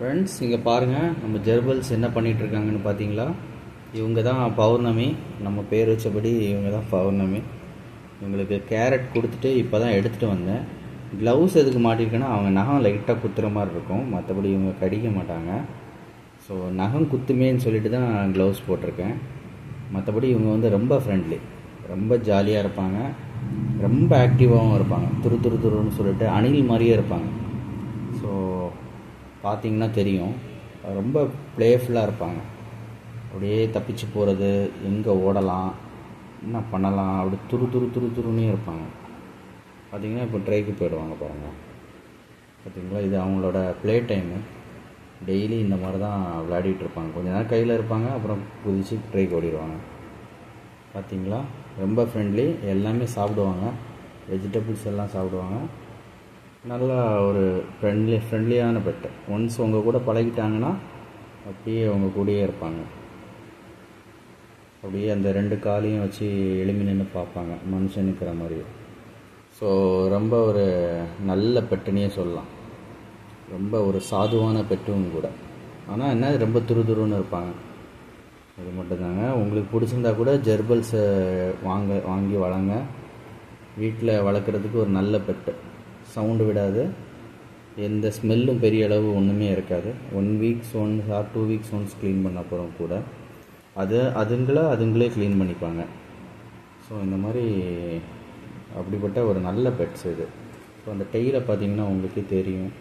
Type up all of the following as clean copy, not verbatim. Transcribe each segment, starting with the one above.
Friends, இங்கே பாருங்கள் நம்ம ஜெர்பல்ஸ் என்ன பண்ணிகிட்ருக்காங்கன்னு பார்த்தீங்களா? இவங்க தான் பௌர்ணமி, நம்ம பேர் வச்சபடி இவங்க தான் பௌர்ணமி. இவங்களுக்கு கேரட் கொடுத்துட்டு இப்போ தான் எடுத்துகிட்டு வந்தேன். க்ளவுஸ் எதுக்கு மாட்டிருக்கேன்னா அவங்க நகம் லைட்டாக குத்துற மாதிரி இருக்கும், மற்றபடி இவங்க கடிக்க மாட்டாங்க. ஸோ நகம் குத்துமேன்னு சொல்லிட்டு தான் க்ளவுஸ் போட்டிருக்கேன். மற்றபடி இவங்க வந்து ரொம்ப ஃப்ரெண்ட்லி, ரொம்ப ஜாலியாக இருப்பாங்க, ரொம்ப ஆக்டிவாகவும் இருப்பாங்க. துருன்னு சொல்லிட்டு அணில் மாதிரியே இருப்பாங்க. ஸோ பார்த்திங்கன்னா தெரியும், ரொம்ப ப்ளேஃபுல்லாக இருப்பாங்க. அப்படியே தப்பிச்சு போகிறது, எங்கே ஓடலாம், என்ன பண்ணலாம், அப்படி துருன்னே இருப்பாங்க. பார்த்திங்கன்னா இப்போ ட்ரைக்கு போயிடுவாங்க பாருங்கள். பார்த்திங்களா, இது அவங்களோட ப்ளே டைமு. டெய்லி இந்த மாதிரி தான் விளையாடிட்டு இருப்பாங்க. கொஞ்ச நேரம் கையில் இருப்பாங்க, அப்புறம் குதித்து ட்ரைக்கு ஓடிடுவாங்க. பார்த்திங்களா, ரொம்ப ஃப்ரெண்ட்லி. எல்லாமே சாப்பிடுவாங்க, வெஜிடபிள்ஸ் எல்லாம் சாப்பிடுவாங்க. நல்லா ஒரு ஃப்ரெண்ட்லியான பெட்டு. ஒன்ஸ் உங்கள் கூட பழகிட்டாங்கன்னா அப்படியே அவங்க கூடயே இருப்பாங்க. அப்படியே அந்த 2 காலையும் வச்சு எளிமை நின்று பார்ப்பாங்க, மனுஷன் நிற்கிற மாதிரி. ஸோ ரொம்ப ஒரு நல்ல பெட்டுன்னே சொல்லலாம். ரொம்ப ஒரு சாதுவான பெட்டும் கூட. ஆனால் என்ன, ரொம்ப துருன்னு இருப்பாங்க. இது மட்டும்தாங்க. உங்களுக்கு பிடிச்சிருந்தா கூட ஜெர்பல்ஸை வாங்கி வளங்க. வீட்டில் வளர்க்குறதுக்கு ஒரு நல்ல பெட்டு. சவுண்டு விடாது, எந்த ஸ்மெல்லும் பெரிய அளவு ஒன்றுமே இருக்காது. 1 weeks once or 2 weeks once clean பண்ண அப்புறம் கூட அதுங்களே க்ளீன் பண்ணிப்பாங்க. ஸோ இந்த மாதிரி அப்படிப்பட்ட ஒரு நல்ல பெட்ஸ் இது. ஸோ அந்த டெய்லை பார்த்திங்கன்னா உங்களுக்கே தெரியும்,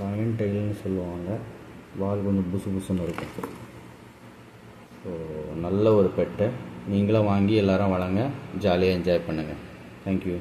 லயன் டெய்ல்னு சொல்லுவாங்க. வால் கொஞ்சம் புசுன்னு இருக்கும். ஸோ நல்ல ஒரு பெட்டை நீங்களும் வாங்கி எல்லோரும் வளங்க, ஜாலியாக என்ஜாய் பண்ணுங்கள். தேங்க்யூ.